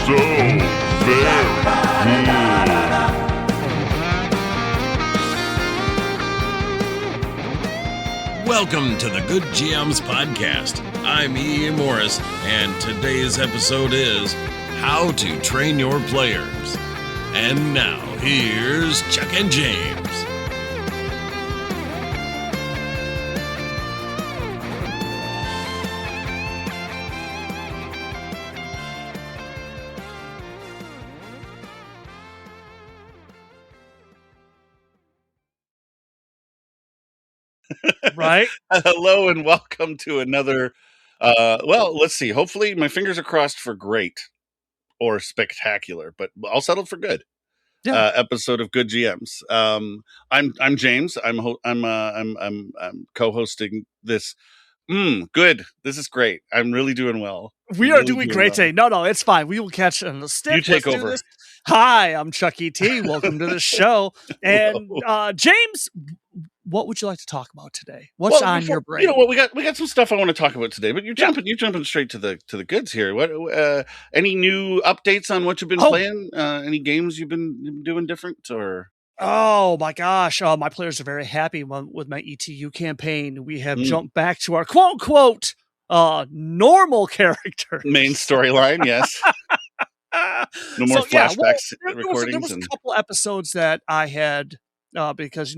so very good. Welcome to the Good GMs podcast. I'm E. Morris, and today's episode is How to Train Your Players. And now, here's Chuck and James. Right? Hello and welcome to another, let's see. Hopefully my fingers are crossed for great or spectacular, but I'll settle for good. Yeah. Episode of Good GMs. I'm James. I'm co-hosting this. Good. This is great. I'm really doing well. We are doing great today. No, it's fine. We will catch on the stick. You take over. Hi, I'm Chuckie T. Welcome to the show. And James, what would you like to talk about today? What's on your brain? You know what? We got some stuff I want to talk about today, but you're jumping straight to the goods here. What? Any new updates on what you've been playing? Any games you've been doing different or? Oh my gosh! My players are very happy with my ETU campaign. We have jumped back to our quote unquote normal character, main storyline. Yes. No more flashbacks. Recordings. There was a couple episodes that I had because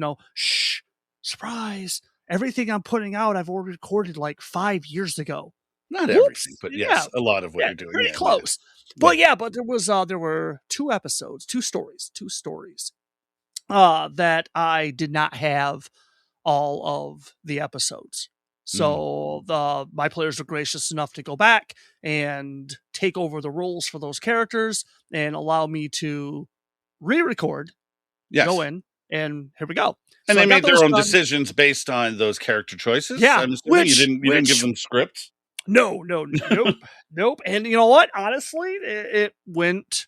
surprise! Everything I'm putting out, I've already recorded like 5 years ago. Not everything, but yes, a lot of what you're doing. Pretty close. But there were two stories. That I did not have all of the episodes. So my players were gracious enough to go back and take over the roles for those characters and allow me to re-record, go in, and here we go. And they made their own decisions based on those character choices. Yeah, I'm assuming you didn't give them scripts. No, nope. And you know what? Honestly, it went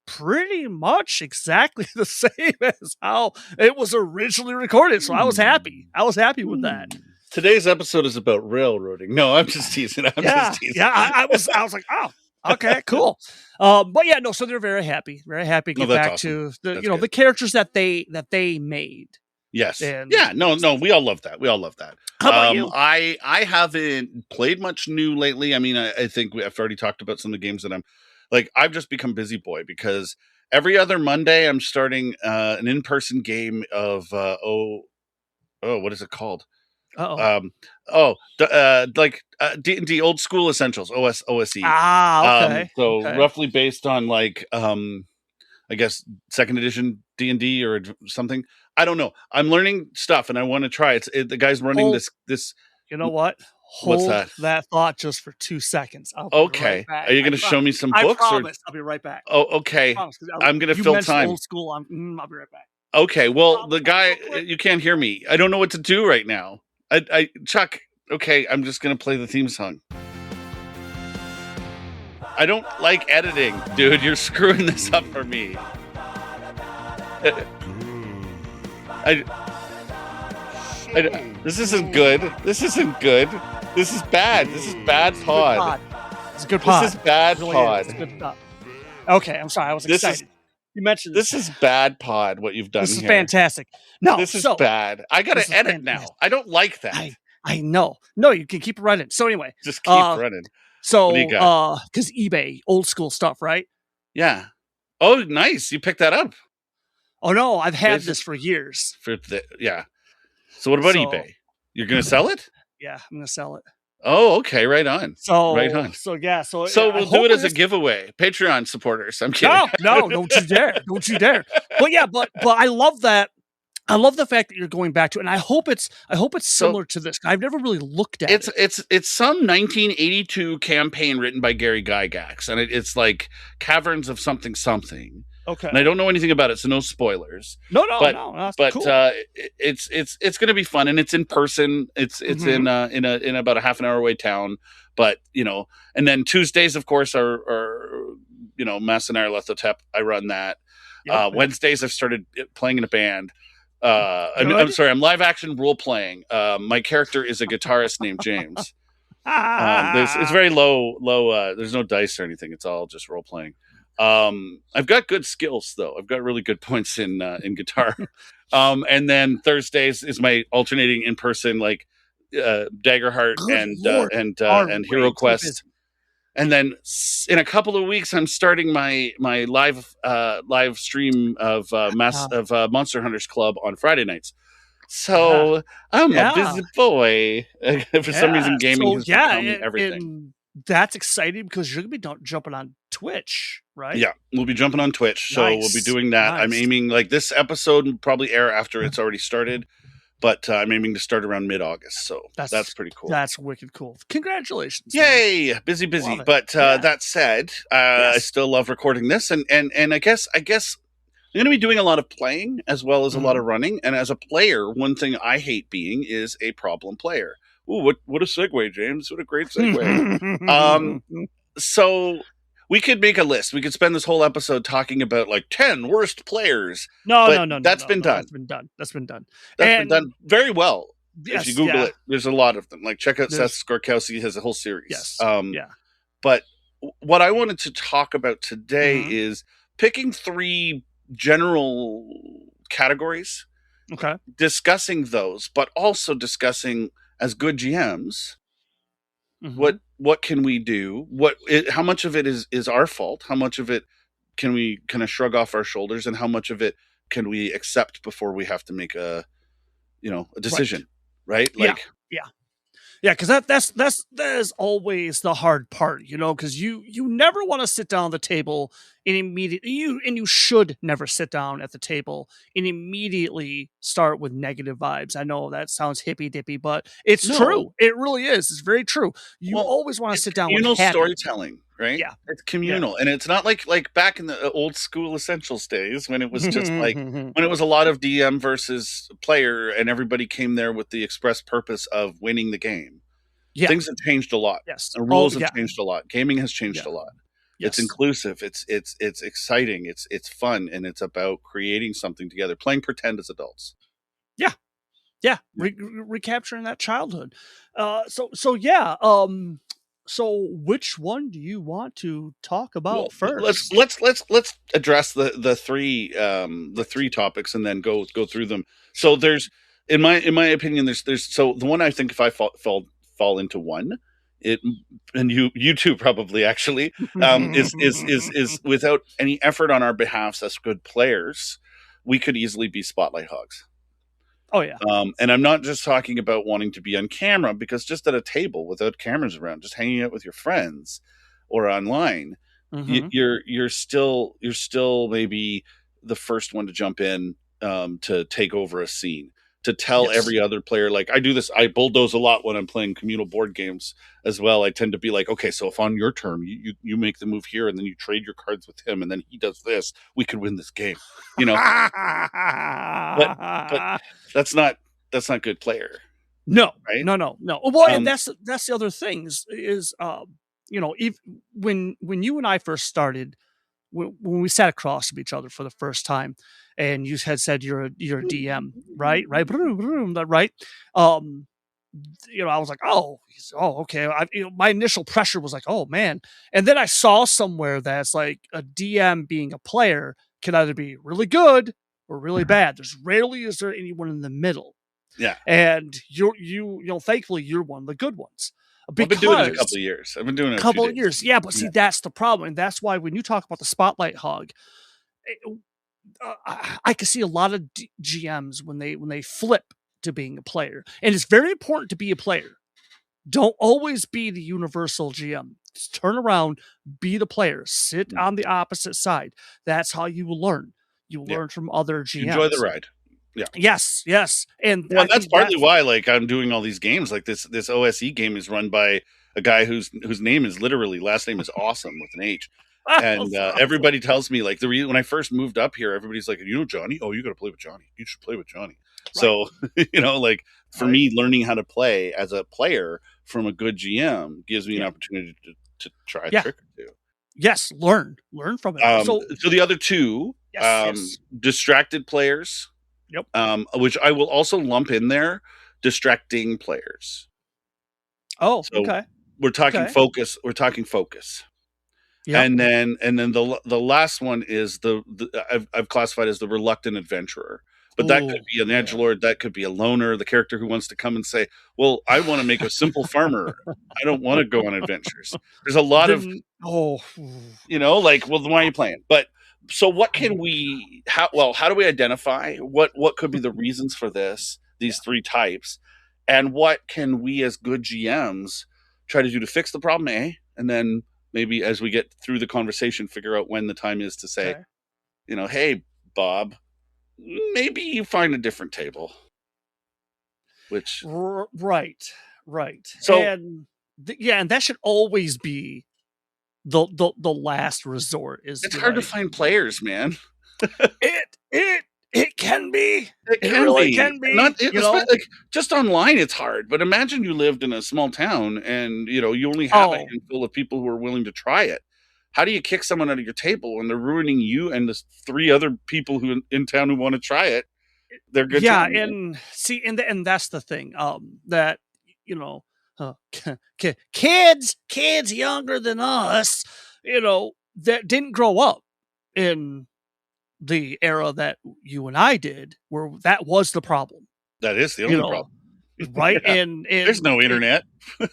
pretty much exactly the same as how it was originally recorded. So I was happy. With that. Today's episode is about railroading. No, I'm just teasing. I was like, oh, okay, cool. So they're very happy to get back awesome. to the characters that they made. Yes. And we all love that. How about you? I haven't played much new lately. I mean, I think I've already talked about some of the games that I've just become busy boy because every other Monday I'm starting an in-person game of what is it called? D&D Old School Essentials, OSE. Okay. Roughly based on I guess second edition D&D or something. I don't know. I'm learning stuff and I want to try it. The guy's running this. You know what? Hold that thought just for 2 seconds. Okay. Right, are you going to show me some books? I promise. I'll be right back. Oh, okay. I'm going to fill time. Old school. I'll be right back. Okay. Well, the guy, you can't hear me. I don't know what to do right now. Chuck. Okay. I'm just going to play the theme song. I don't like editing, dude. You're screwing this up for me. This isn't good. This is bad. This is bad pod. It's a good pod. This is bad pod. It's good pod. Okay, I'm sorry. I was excited. You mentioned this is bad pod. What you've done. This is fantastic. No, this is bad. I gotta edit now. I don't like that. I know. No, you can keep running. So anyway, just keep running. So, because eBay, old school stuff, right? Yeah. Oh, nice. You picked that up. Oh no, I've had this for years. So what about eBay? You're going to sell it? Yeah, I'm going to sell it. Oh, okay. Right on. So we'll do it as a giveaway. Patreon supporters. I'm kidding. No, don't you dare. Don't you dare. But I love that. I love the fact that you're going back to it, and I hope it's similar to this. I've never really looked at it. It's some 1982 campaign written by Gary Gygax, and it's like Caverns of something. Okay. And I don't know anything about it, so no spoilers. No. But cool. It's going to be fun, and it's in person. It's in about a half an hour away town. But and then Tuesdays, of course, are Mass and Nyarlathotep. I run that. Yep. Wednesdays, I've started playing in a band. I'm sorry, I'm live action role playing. My character is a guitarist named James. It's very low. There's no dice or anything. It's all just role playing. I've got good skills though. I've got really good points in guitar. And then Thursdays is my alternating in person, like Daggerheart Good Lord. Are and way Hero too Quest. busy. And then in a couple of weeks, I'm starting my live stream of Monster Hunters Club on Friday nights. So I'm a busy boy. For some reason, gaming has become everything. And that's exciting because you're gonna be jumping on Twitch, right? Yeah, we'll be jumping on Twitch, so we'll be doing that. Nice. I'm aiming, like, this episode will probably air after it's already started, but I'm aiming to start around mid-August, so that's pretty cool. That's wicked cool. Congratulations! Yay! Man. Busy. But that said, I still love recording this, and I guess I'm going to be doing a lot of playing as well as a lot of running. And as a player, one thing I hate being is a problem player. Ooh, what a segue, James! What a great segue. So we could make a list. We could spend this whole episode talking about like 10 worst players. No. That's been done. That's been done very well. Yes, if you Google it, there's a lot of them. Like, check out Seth Skorkowski has a whole series. Yes. But what I wanted to talk about today is picking 3 general categories. Okay. Discussing those, but also discussing as good GMs, what can we do? How much of it is our fault? How much of it can we kind of shrug off our shoulders, and how much of it can we accept before we have to make a decision? Right? Like, yeah, because that is always the hard part, because you never want to sit down at the table and immediately you should never sit down at the table and immediately start with negative vibes. I know that sounds hippy dippy, but it's true. It really is. It's very true. You always want to sit down with happy storytelling, right? Yeah, it's communal, and it's not like back in the old school Essentials days when it was just like when it was a lot of DM versus player, and everybody came there with the express purpose of winning the game. Yeah. Things have changed a lot. Yes, the rules have changed a lot. Gaming has changed a lot. Yes. It's inclusive. It's exciting. It's fun, and it's about creating something together, playing pretend as adults. Yeah. Recapturing that childhood. So which one do you want to talk about first? Let's address the three topics and then go through them. So there's, in my opinion, there's so the one I think if I fall into one, and you too probably actually is without any effort on our behalf as good players, we could easily be Spotlight Hogs. Oh yeah. And I'm not just talking about wanting to be on camera, because just at a table without cameras around, just hanging out with your friends or online, you're still maybe the first one to jump in, to take over a scene, to tell every other player. Like, I do this, I bulldoze a lot when I'm playing communal board games as well. I tend to be like, okay, so if on your turn you make the move here, and then you trade your cards with him, and then he does this, we could win this game, but that's not good player. No, right? No. Well, and that's the other thing is if when you and I first started, when we sat across from each other for the first time, and you had said you're a DM, right? Right. I was like, oh, okay. My initial pressure was like, oh man. And then I saw somewhere that's like a DM being a player can either be really good or really bad. There's rarely is there anyone in the middle. Yeah. And thankfully you're one of the good ones. I've been doing it a couple of years. I've been doing it a couple of years. Yeah, but see, that's the problem. And that's why when you talk about the Spotlight Hog, I can see a lot of GMs when they flip to being a player. And it's very important to be a player. Don't always be the universal GM. Just turn around, be the player. Sit on the opposite side. That's how you will learn. You will learn from other GMs. Enjoy the ride. Yeah. Yes. And that's partly why, like, I'm doing all these games. Like this OSE game is run by a guy whose name is literally, last name is Awesome with an H. And everybody tells me, like, when I first moved up here, everybody's like, Johnny? Oh, you got to play with Johnny. You should play with Johnny. Right. So, like, for me, learning how to play as a player from a good GM gives me an opportunity to try a trick or two. Yes, learn from it. So the other two, distracted players. Yep. Which I will also lump in there, distracting players. Oh, okay. we're talking Okay. focus. We're talking focus. Yep. And then the last one is I've classified as the reluctant adventurer. But that could Ooh, be an yeah. edgelord, that could be a loner, the character who wants to come and say, "Well, I want to make a simple farmer. I don't want to go on adventures." There's a lot of, Then like, well, then why are you playing? But so what can we how do we identify what could be the reasons for these three types, and what can we as good GMs try to do to fix the problem, A, and then maybe as we get through the conversation, figure out when the time is to say, okay. hey, Bob, maybe you find a different table. Which Right. So And and that should always be the last resort. Is it's be hard to like, find players, man. it can be. It It can really be. can be. Not like just online it's hard, but imagine you lived in a small town and you only have a handful of people who are willing to try it. How do you kick someone out of your table when they're ruining you and the three other people who in town who want to try it? They're good Yeah, time, man. and see, and that's the thing. That kids younger than us, that didn't grow up in the era that you and I did, where that was the problem. That is the You only know, problem. right? Yeah. And There's no internet.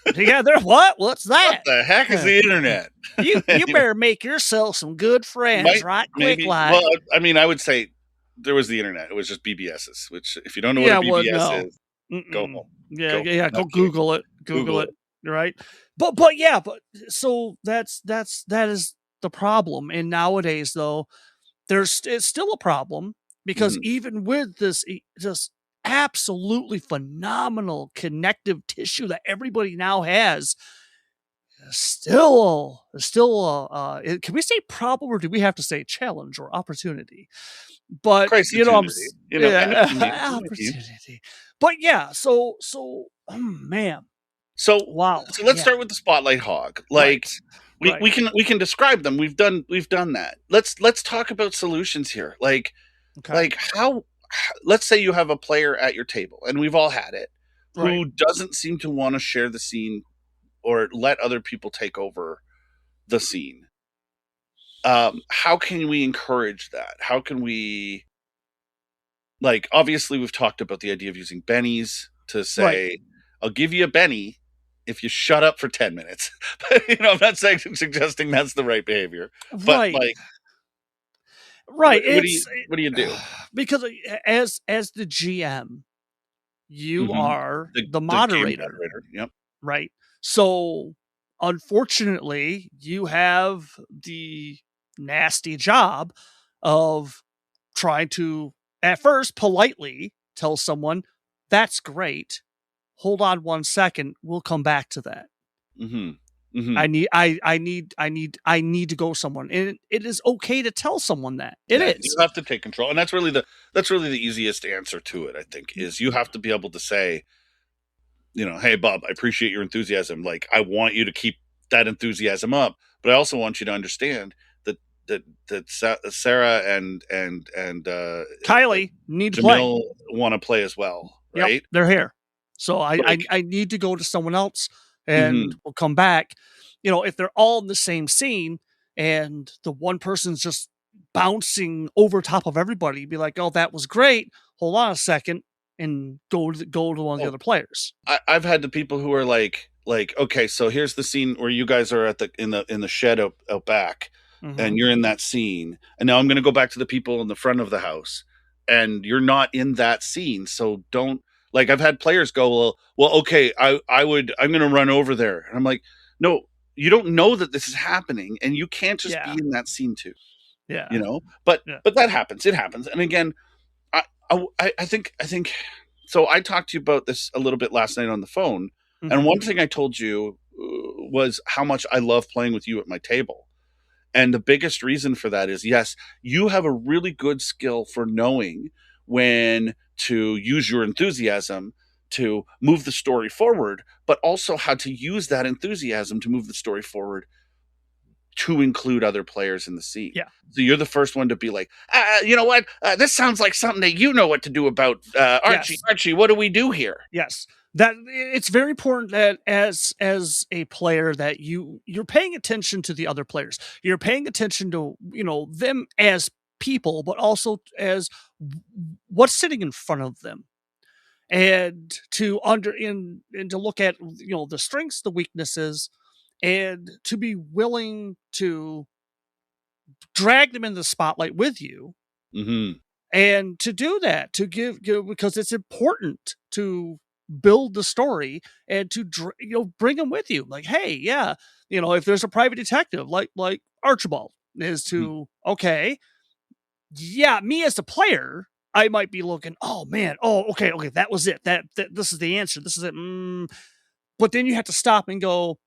there. What's that? What the heck is the internet? You better make yourself some good friends, right? Quick, Maybe. like. Well, I mean, I would say there was the internet. It was just BBSs, which if you don't know what a Well, BBS no. is, go home. Yeah. Go Not kidding. Google it. Google it. Right. But so that is the problem. And nowadays, though, it's still a problem because even with this just absolutely phenomenal connective tissue that everybody now has, still can we say problem, or do we have to say challenge or opportunity? But opportunity. But yeah, so man. So Wow. So let's start with the Spotlight Hog. Like we can describe them. We've done that. Let's talk about solutions here. Like how, let's say you have a player at your table, and we've all had it, who doesn't seem to want to share the scene or let other people take over the scene. How can we encourage that? How can we, obviously we've talked about the idea of using bennies to say, I'll give you a benny if you shut up for 10 minutes. I'm not suggesting that's the right behavior. But what do you do? Because as the GM, you are the moderator. Yep. Right. So unfortunately, you have the nasty job of trying to, at first, politely tell someone, that's great. Hold on 1 second. We'll come back to that. I need to go somewhere. And it is okay to tell someone that. It is. You have to take control. And that's really the easiest answer to it, I think, is you have to be able to say, hey, Bob, I appreciate your enthusiasm. Like, I want you to keep that enthusiasm up, but I also want you to understand that Sarah and Kylie need to Jamil want to play as well, right? Yep, they're here. So I need to go to someone else, and we'll come back. If they're all in the same scene and the one person's just bouncing over top of everybody, be like, oh, that was great. Hold on a second. And go to one of the other players. I've had the people who are like, okay, so here's the scene where you guys are in the shed out back, and you're in that scene, and now I'm going to go back to the people in the front of the house, and you're not in that scene, so don't. Like, I've had players go, well, okay, I'm going to run over there, and I'm like, no, you don't know that this is happening, and you can't just be in that scene too. Yeah, but that happens. It happens, and again. I think so. I talked to you about this a little bit last night on the phone, and one thing I told you was how much I love playing with you at my table. And the biggest reason for that is, yes, you have a really good skill for knowing when to use your enthusiasm to move the story forward, but also how to use that enthusiasm to move the story forward to include other players in the scene. Yeah. So you're the first one to be like, you know what? This sounds like something that you know what to do about. Archie, Yes. Archie, what do we do here? Yes. That it's very important that as a player that you're paying attention to the other players. You're paying attention to, them as people, but also as what's sitting in front of them. And to to look at the strengths, the weaknesses, and to be willing to drag them in the spotlight with you. Mm-hmm. And to do that, to give because it's important to build the story and to bring them with you. Like, hey, yeah, if there's a private detective like Archibald is to okay, yeah, me as the player, I might be looking, oh man, oh okay, that was it. That this is the answer. This is it. But then you have to stop and go,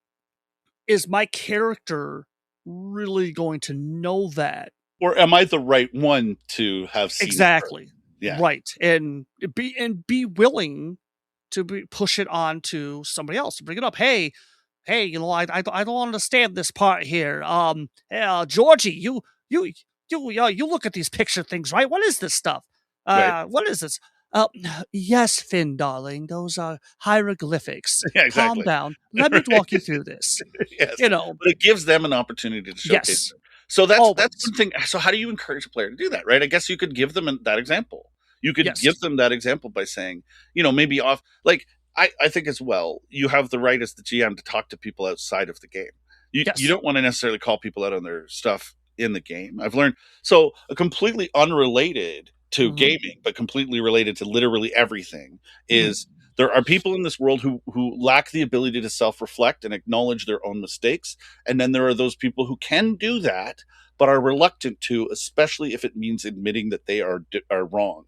is my character really going to know that? Or am I the right one to have seen Exactly. Yeah. Right. And be willing to push it on to somebody else to bring it up. Hey, I don't understand this part here. Georgie, you look at these picture things, right? What is this stuff? Right. What is this? Uh, yes, Finn, darling, those are hieroglyphics. Yeah, exactly. Calm down. Let me walk you through this. Yes. But it gives them an opportunity to showcase Yes. them. So that's Always. one thing. So how do you encourage a player to do that, right? I guess you could give them that example. You could Yes. give them that example by saying, maybe off, like, I think as well, you have the right as the GM to talk to people outside of the game. You don't want to necessarily call people out on their stuff in the game. I've learned, so completely unrelated to gaming, but completely related to literally everything is there are people in this world who lack the ability to self-reflect and acknowledge their own mistakes. And then there are those people who can do that, but are reluctant to, especially if it means admitting that they are wrong.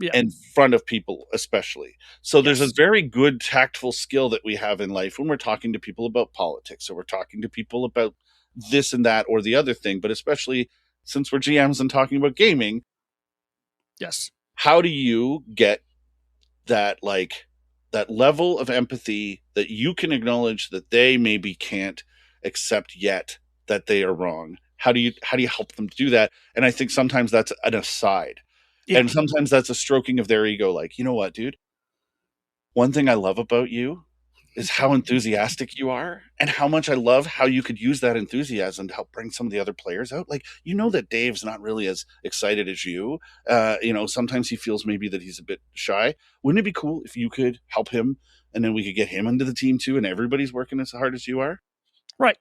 Yeah. In front of people, especially. So there's a very good tactful skill that we have in life when we're talking to people about politics, or we're talking to people about this and that or the other thing, but especially since we're GMs and talking about gaming. Yes. How do you get that level of empathy that you can acknowledge that they maybe can't accept yet that they are wrong? How do you help them do that? And I think sometimes that's an aside. Yeah. And sometimes that's a stroking of their ego. Like, you know what, dude? One thing I love about you is how enthusiastic you are, and how much I love how you could use that enthusiasm to help bring some of the other players out. Like, that Dave's not really as excited as you. Sometimes he feels maybe that he's a bit shy. Wouldn't it be cool if you could help him, and then we could get him into the team too, and everybody's working as hard as you are? Right.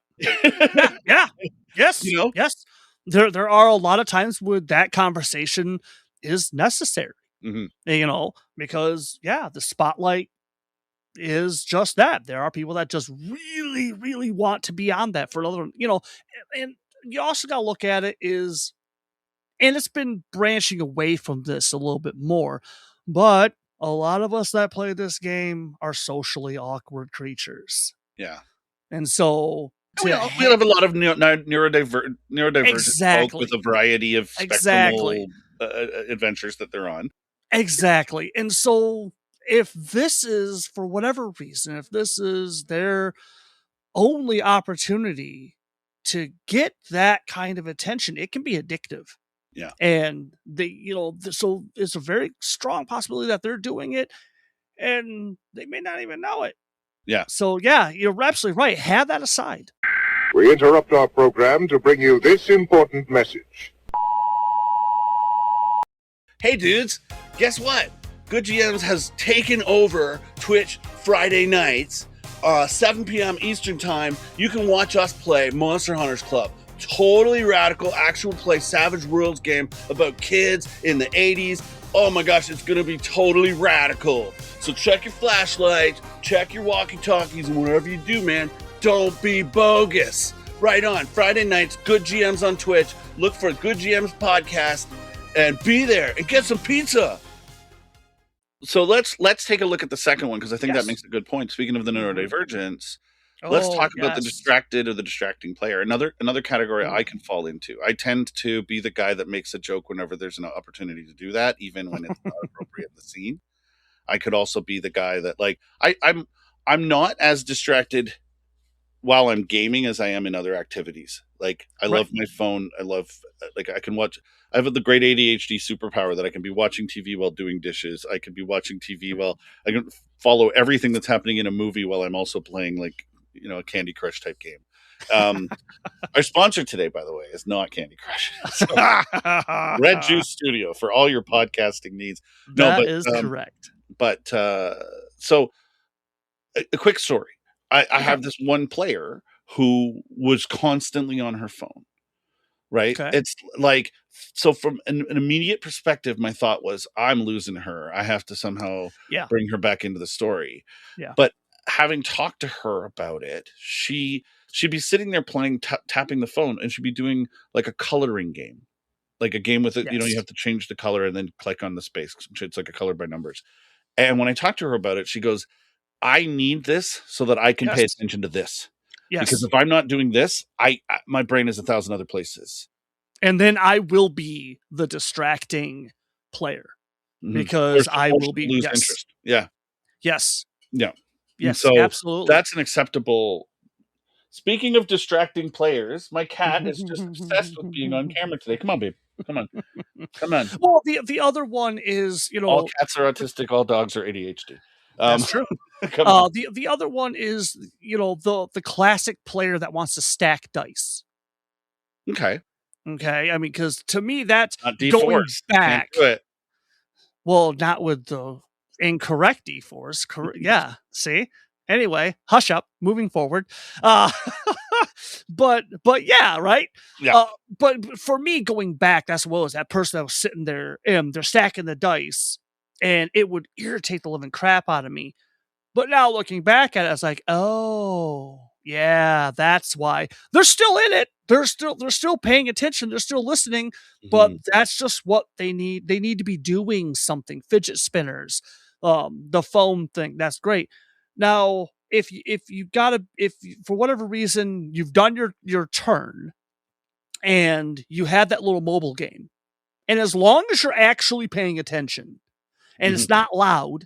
Yeah. Yes. Yes. There are a lot of times where that conversation is necessary, because the spotlight is just that. There are people that just really, really want to be on that for another, and you also got to look at it and it's been branching away from this a little bit more, but a lot of us that play this game are socially awkward creatures. Yeah. And so we have a lot of neurodivergent folk with a variety of spectral adventures that they're on. Exactly. And so if this is, for whatever reason, if this is their only opportunity to get that kind of attention, it can be addictive. Yeah. And so it's a very strong possibility that they're doing it and they may not even know it. Yeah. So yeah, you're absolutely right. Have that aside. We interrupt our program to bring you this important message. Hey dudes, guess what? Good GMs has taken over Twitch Friday nights, 7 p.m. Eastern time. You can watch us play Monster Hunters Club. Totally radical, actual play Savage Worlds game about kids in the 80s. Oh my gosh, it's gonna be totally radical. So check your flashlights, check your walkie-talkies, and whatever you do, man, don't be bogus. Right on, Friday nights, Good GMs on Twitch. Look for Good GMs podcast and be there and get some pizza. So let's take a look at the second one, because I think that makes a good point. Speaking of the neurodivergence, let's talk about the distracted or the distracting player. Another category I can fall into. I tend to be the guy that makes a joke whenever there's an opportunity to do that, even when it's not appropriate in the scene. I could also be the guy that, like, I'm not as distracted while I'm gaming as I am in other activities. Like I Right. love my phone. I love like I can watch. I have the great ADHD superpower that I can be watching TV while doing dishes. I can be watching TV while I can follow everything that's happening in a movie while I'm also playing like a Candy Crush type game. Our sponsor today, by the way, is not Candy Crush. So, Red Juice Studio for all your podcasting needs. No, That is correct. But so a quick story. I Okay. have this one player who was constantly on her phone, right? Okay. It's like, so from an immediate perspective, my thought was, I'm losing her. I have to somehow Yeah. bring her back into the story. Yeah. But having talked to her about it, she'd be sitting there playing, tapping the phone, and she'd be doing like a coloring game. Like a game with it, you Yes. have to change the color and then click on the space. It's like a color by numbers. And when I talked to her about it, she goes, I need this so that I can pay Yes. attention to this. Yes. Because if I'm not doing this, my brain is 1,000 other places. And then I will be the distracting player because I will be lose interest. Yeah. Yes. Yeah. Yes. So absolutely. that's an acceptable. Speaking of distracting players, my cat is just obsessed with being on camera today. Come on, babe. Come on. Come on. Well, the other one is All cats are autistic. All dogs are ADHD. That's true. Come on. The other one is the classic player that wants to stack dice. Okay. Okay, I mean, because to me that's Not going D-force. back. Can't do it. Well, not with the incorrect D-force. Yeah. See. Anyway, hush up. Moving forward. But yeah, right. Yeah. But for me, going back, that's what was that person that was sitting there and they're stacking the dice, and it would irritate the living crap out of me. But now looking back at it, I was like, oh yeah, that's why they're still in it. They're still paying attention. They're still listening, but that's just what they need. They need to be doing something. Fidget spinners, the phone thing. That's great. Now, if for whatever reason you've done your turn and you had that little mobile game, and as long as you're actually paying attention and it's not loud,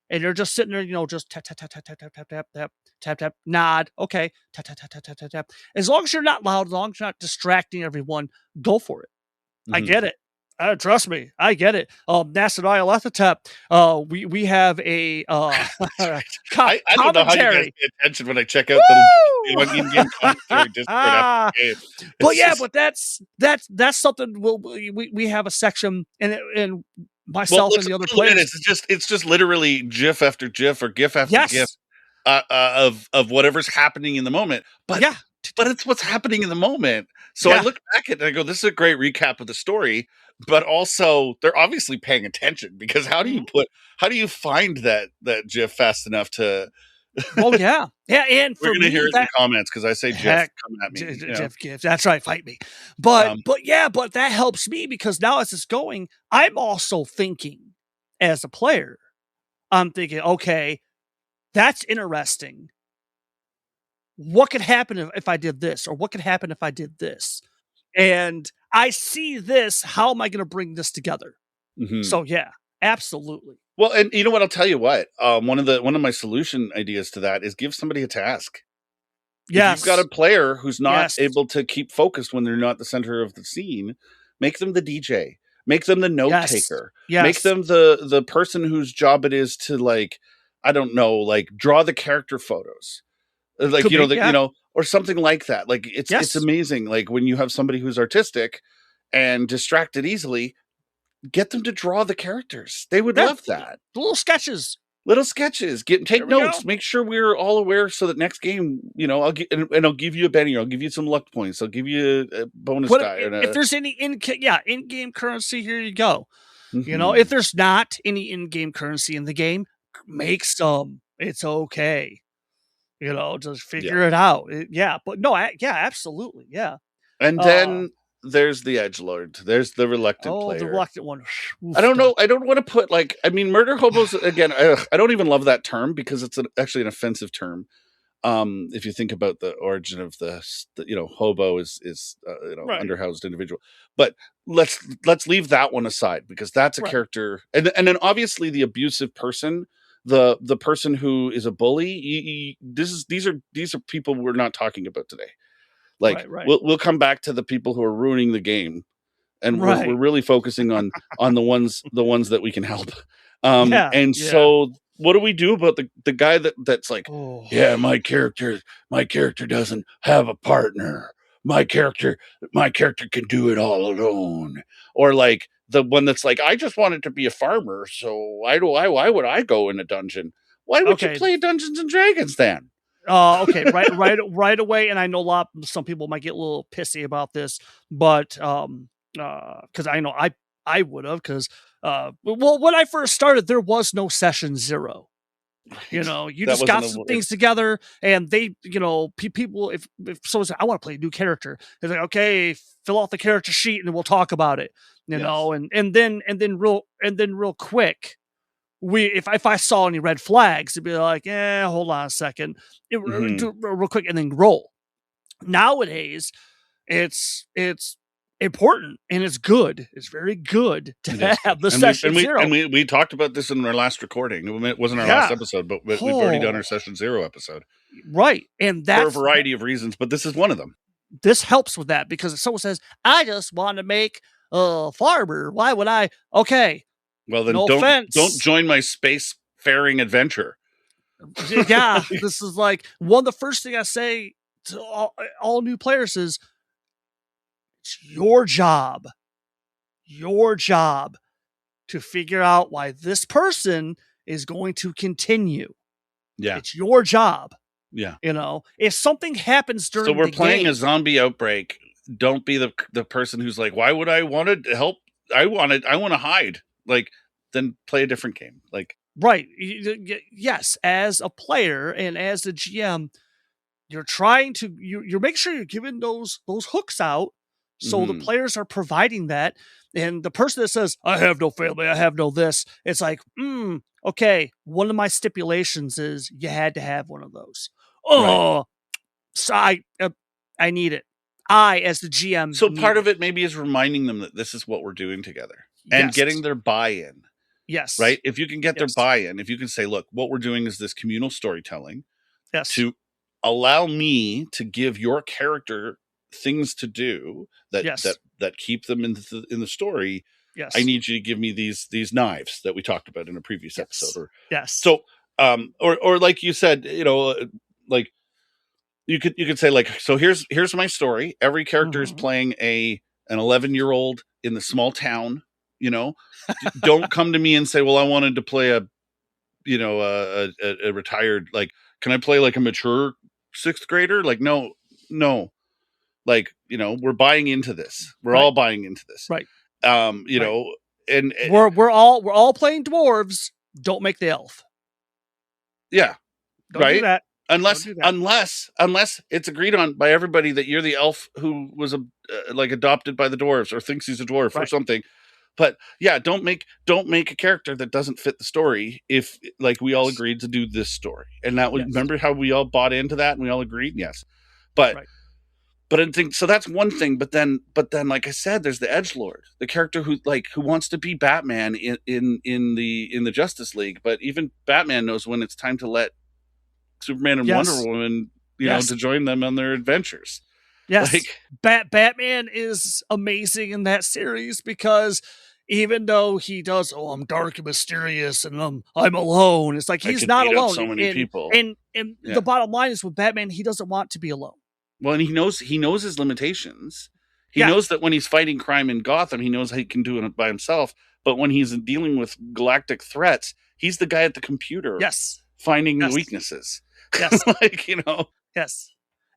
and you're just sitting there, just tap tap tap tap tap tap tap tap tap tap tap nod, okay, tap tap tap tap tap tap tap. As long as you're not loud, as long as you're not distracting everyone, go for it. I get it. Trust me, I get it. We have a I commentary. don't know how you guys pay attention when I check out the in-game commentary Discord after the game. But yeah, but that's something we have a section and myself and the other players. It's just literally GIF after GIF or GIF after GIF of whatever's happening in the moment. But yeah, but it's what's happening in the moment. So I look back at it and I go, this is a great recap of the story, but also they're obviously paying attention, because how do you find that GIF fast enough to Oh yeah. And we're gonna hear it in the comments because I say GIF coming at me. GIF, that's right, fight me. But that helps me, because now as it's going, I'm also thinking as a player, I'm thinking, okay, that's interesting. What could happen if I did this? Or what could happen if I did this? And I see this. How am I going to bring this together? So yeah, absolutely. Well, and you know what? I'll tell you what. One of my solution ideas to that is give somebody a task. Yes. If you've got a player who's not able to keep focused when they're not the center of the scene, make them the DJ. Make them the note taker. Make them the person whose job it is to, like, I don't know, like draw the character photos. Like, or something like that. Like it's amazing. Like when you have somebody who's artistic and distracted easily, get them to draw the characters. They would love that. Little sketches. Take notes. Make sure we're all aware, so that next game, I'll give you a Benny. I'll give you some luck points. I'll give you a bonus die. If there's any in-game currency, here you go. If there's not any in-game currency in the game, make some. It's okay. Just figure it out. But no, absolutely. Yeah. And then there's the edgelord. There's the reluctant player. The reluctant one. I don't know. I don't want to put murder hobos again. I don't even love that term, because it's actually an offensive term. If you think about the origin of the hobo is underhoused individual. But let's leave that one aside, because that's a character. And then obviously the abusive person the person who is a bully. These are people we're not talking about today. Like Right. we'll come back to the people who are ruining the game, and Right. we're really focusing on the ones that we can help. Yeah. So what do we do about the guy that's like, Oh. yeah, my character doesn't have a partner. My character can do it all alone. Or like the one that's like, I just wanted to be a farmer, so why would I go in a dungeon? Why would you play Dungeons and Dragons then? Okay, right away. And I know some people might get a little pissy about this, but because I know I would have, because well, when I first started, there was no session 0. You know, you just got some things together, and they, you know, people, if someone said, I want to play a new character, it's like, okay, fill out the character sheet and we'll talk about it. You know, and then real quick, if I saw any red flags, it'd be like, hold on a second, do real quick, and then roll. Nowadays, it's important, and it's good. It's very good to have the session 0. And we talked about this in our last recording. It wasn't our last episode, but we've already done our session 0 episode. Right. And that's for a variety of reasons, but this is one of them. This helps with that, because if someone says, I just want to make a farmer, why would I? Okay. Well, then don't join my spacefaring adventure. Yeah. This is like one of the first thing I say to all new players is, it's your job to figure out why this person is going to continue. Yeah. It's your job. Yeah. You know, if something happens during the game. So we're playing a zombie outbreak. Don't be the person who's like, why would I want to help? I want to hide. Like, then play a different game. Like, right. Yes. As a player and as a GM, you're trying to, you're making sure you're giving those hooks out. So the players are providing that. And the person that says, I have no family, I have no this, it's like, okay, one of my stipulations is you had to have one of those. Oh, right. So I need it. I, as the GM. So part of it maybe is reminding them that this is what we're doing together and getting their buy-in. Yes. Right? If you can get their buy-in, if you can say, look, what we're doing is this communal storytelling to allow me to give your character things to do that keep them in the story. Yes. I need you to give me these knives that we talked about in a previous episode. So or like you said, you know, like you could say, like, so here's my story. Every character is playing an 11-year-old in the small town, you know. Don't come to me and say, well, I wanted to play a retired, like, can I play like a mature 6th grader? Like, no. Like, you know, we're buying into this. We're all buying into this. Right. You know, and we're all playing dwarves. Don't make the elf. Yeah. Don't do that. Unless it's agreed on by everybody that you're the elf who was like adopted by the dwarves or thinks he's a dwarf or something. But yeah, don't make a character that doesn't fit the story if, like, we all agreed to do this story. And that was, remember how we all bought into that and we all agreed? Yes. But I think so. That's one thing. But then, like I said, there's the edgelord, the character who wants to be Batman in the Justice League. But even Batman knows when it's time to let Superman and Wonder Woman, you know, to join them on their adventures. Yes, like, Batman is amazing in that series, because even though he does, I'm dark and mysterious and I'm alone, it's like he's not alone. So many people. And the bottom line is, with Batman, he doesn't want to be alone. Well, and he knows his limitations. He knows that when he's fighting crime in Gotham, he knows he can do it by himself. But when he's dealing with galactic threats, he's the guy at the computer. Finding the weaknesses. Yes. Like, you know. Yes.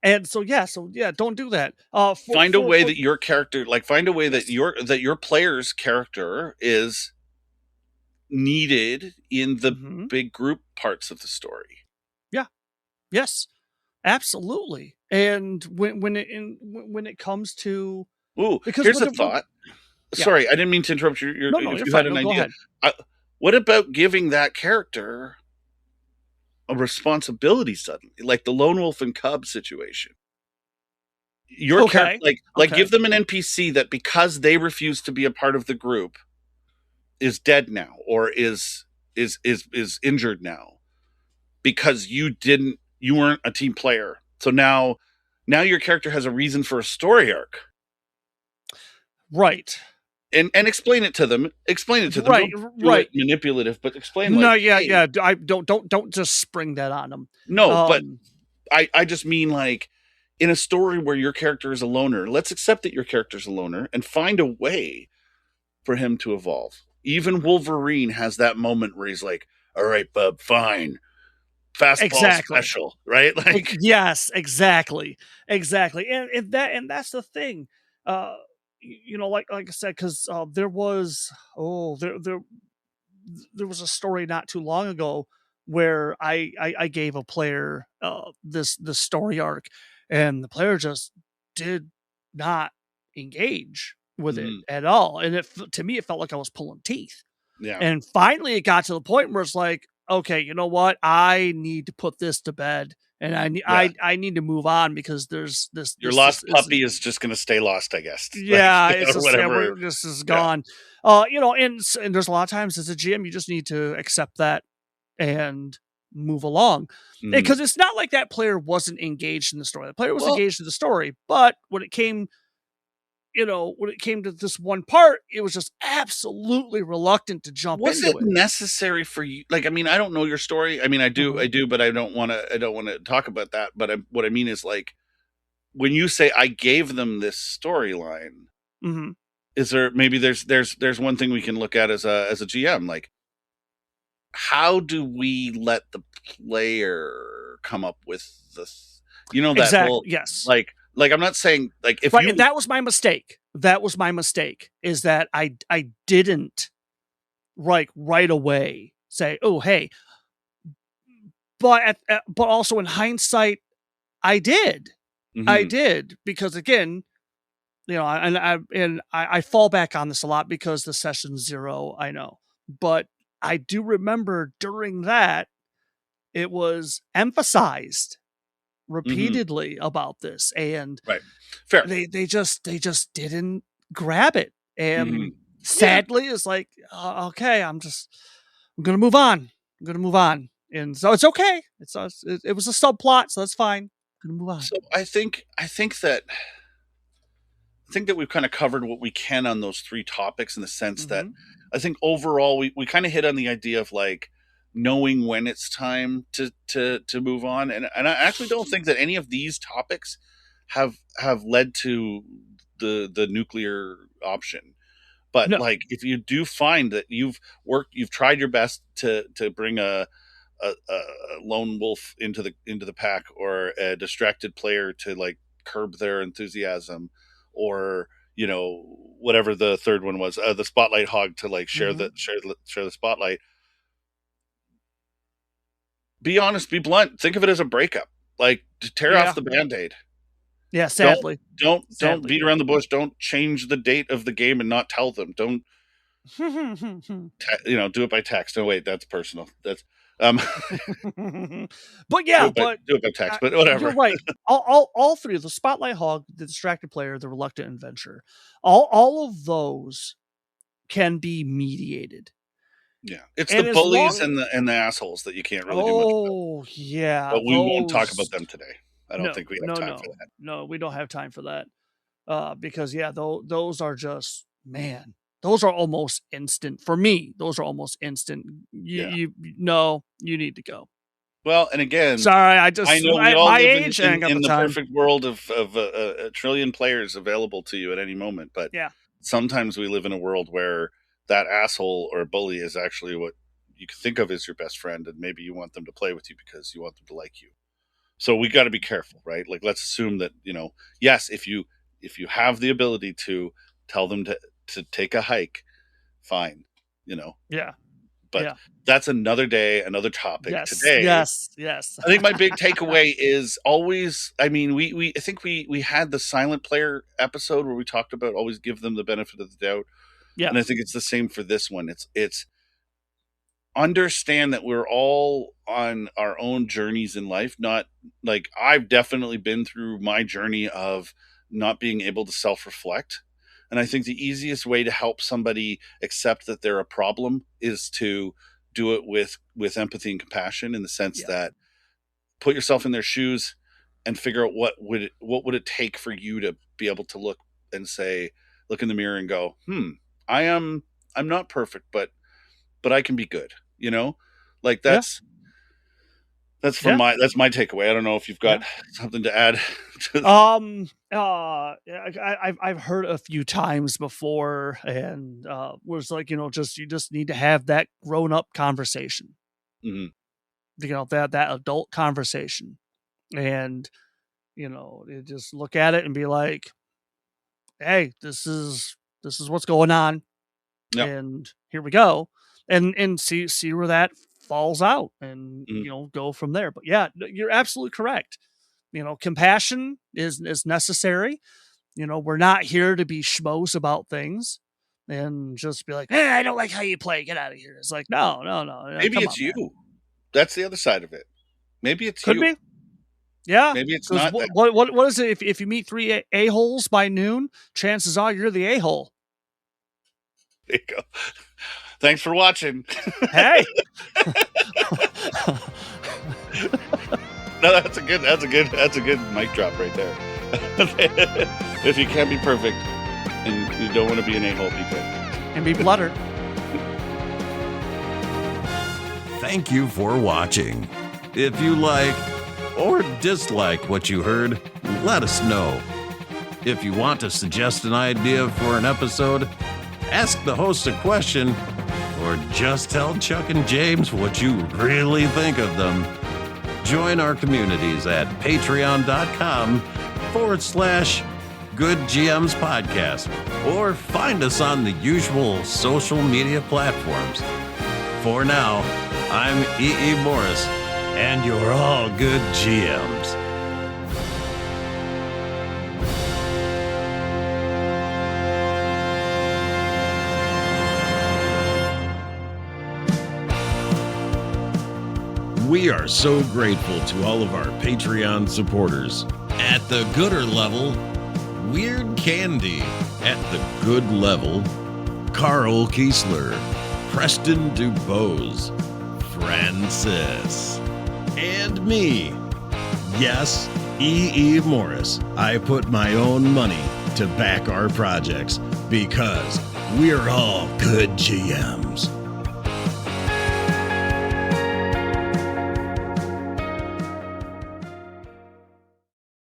And so don't do that. Find a way that your character, like, find a way that your player's character is needed in the big group parts of the story. Yeah. Yes. Absolutely. And when it comes to, here's a thought. Sorry, I didn't mean to interrupt your if you had an idea. What about giving that character a responsibility suddenly, like the lone wolf and cub situation? Your character, give them an NPC that, because they refuse to be a part of the group, is dead now, or is is injured now because you weren't a team player. So now your character has a reason for a story arc. Right. And explain it to them. Explain it to them. Right, Don't do right. it manipulative, but explain. No, Like, yeah, hey, yeah. I don't just spring that on them. no, but I just mean, like, in a story where your character is a loner, let's accept that your character's a loner and find a way for him to evolve. Even Wolverine has that moment where he's like, "All right, bub, fine, fastball special," right? Like, yes, exactly, and that's the thing. Like I said, because there was there was a story not too long ago where I gave a player this story arc, and the player just did not engage with it at all, and to me it felt like I was pulling teeth. yeah. And finally, it got to the point where it's like, okay, you know what? I need to put this to bed, and I need to move on because there's this. Your lost puppy is just going to stay lost, I guess. Yeah, like, it's just whatever. This is gone. And there's a lot of times as a GM, you just need to accept that and move along, because it's not like that player wasn't engaged in the story. The player was engaged in the story, but when it came to this one part, it was just absolutely reluctant to jump into it. Was it necessary for you? Like, I mean, I don't know your story. I mean, I do, but I don't want to talk about that. But what I mean is, like, when you say I gave them this storyline, is there maybe there's one thing we can look at as a GM, like, how do we let the player come up with this? That whole, yes. Like, I'm not saying, like, if and that was my mistake. That was my mistake, is that I didn't right away say, oh, hey, but also in hindsight, I did. I did, because again, I fall back on this a lot because the session 0, I know, but I do remember during that it was emphasized repeatedly about this, and right, fair. They just didn't grab it, and sadly, it's like, okay, I'm gonna move on. And so it's okay. It was a subplot, so that's fine. I'm gonna move on. So I think that we've kind of covered what we can on those 3 topics, in the sense that I think overall we kind of hit on the idea of, like, knowing when it's time to move on, and I actually don't think that any of these topics have led to the nuclear option. But no. Like, if you do find that you've tried your best to bring a lone wolf into the pack, or a distracted player to, like, curb their enthusiasm, or whatever the third one was, the Spotlight Hog, to, like, share the spotlight. Be honest, be blunt. Think of it as a breakup. Like, tear off the Band-Aid. Yeah, sadly. Don't beat around the bush. Don't change the date of the game and not tell them. Don't do it by text. No, wait, that's personal. That's but yeah, do it by text, but whatever. You're right. All 3, the Spotlight Hog, the distracted player, the reluctant adventurer, all of those can be mediated. Yeah, it's the bullies and the assholes that you can't really do much about. Oh, yeah. But we won't talk about them today. I don't think we have time for that. No, we don't have time for that. Because those are just, man, those are almost instant for me. Those are almost instant. You need to go. Well, and again, sorry, I know we all my live age in the perfect world of a trillion players available to you at any moment. But sometimes we live in a world where that asshole or bully is actually what you can think of as your best friend, and maybe you want them to play with you because you want them to like you. So we got to be careful, right? Like, let's assume that, yes, if you have the ability to tell them to take a hike, fine, Yeah. But that's another day, another topic. Yes. Today. Yes. I think my big takeaway is always, I mean, I think we had the silent player episode where we talked about always give them the benefit of the doubt. Yeah. And I think it's the same for this one. It's understand that we're all on our own journeys in life. Not like, I've definitely been through my journey of not being able to self-reflect. And I think the easiest way to help somebody accept that they're a problem is to do it with empathy and compassion, in the sense that put yourself in their shoes and figure out what would it take for you to be able to look in the mirror and go, I'm not perfect, but I can be good, like that's my takeaway. I don't know if you've got something to add to I've heard a few times before, and was like, you just need to have that grown up conversation, that adult conversation, and you just look at it and be like, hey, this is what's going on, and here we go, and see where that falls out, and go from there. But yeah, you're absolutely correct. Compassion is necessary. We're not here to be schmoes about things and just be like, hey, I don't like how you play, get out of here. It's like, no. Maybe it's you, man. That's the other side of it. Maybe it's Could you. Be. Yeah. Maybe it's not. What is it? If you meet 3 a-holes by noon, chances are you're the a-hole. There you go. Thanks for watching. Hey. No, that's a good mic drop right there. If you can't be perfect and you don't want to be an a-hole, be good. And be bluttered. Thank you for watching. If you like or dislike what you heard, let us know. If you want to suggest an idea for an episode, ask the host a question, or just tell Chuck and James what you really think of them, join our communities at patreon.com/Good GMs Podcast, or find us on the usual social media platforms. For now, I'm E.E. Morris, and you're all good GMs. We are so grateful to all of our Patreon supporters. At the gooder level, Weird Candy. At the good level, Carl Kiesler, Preston DuBose, Francis, and me. Yes, E.E. Morris. I put my own money to back our projects because we're all good GMs.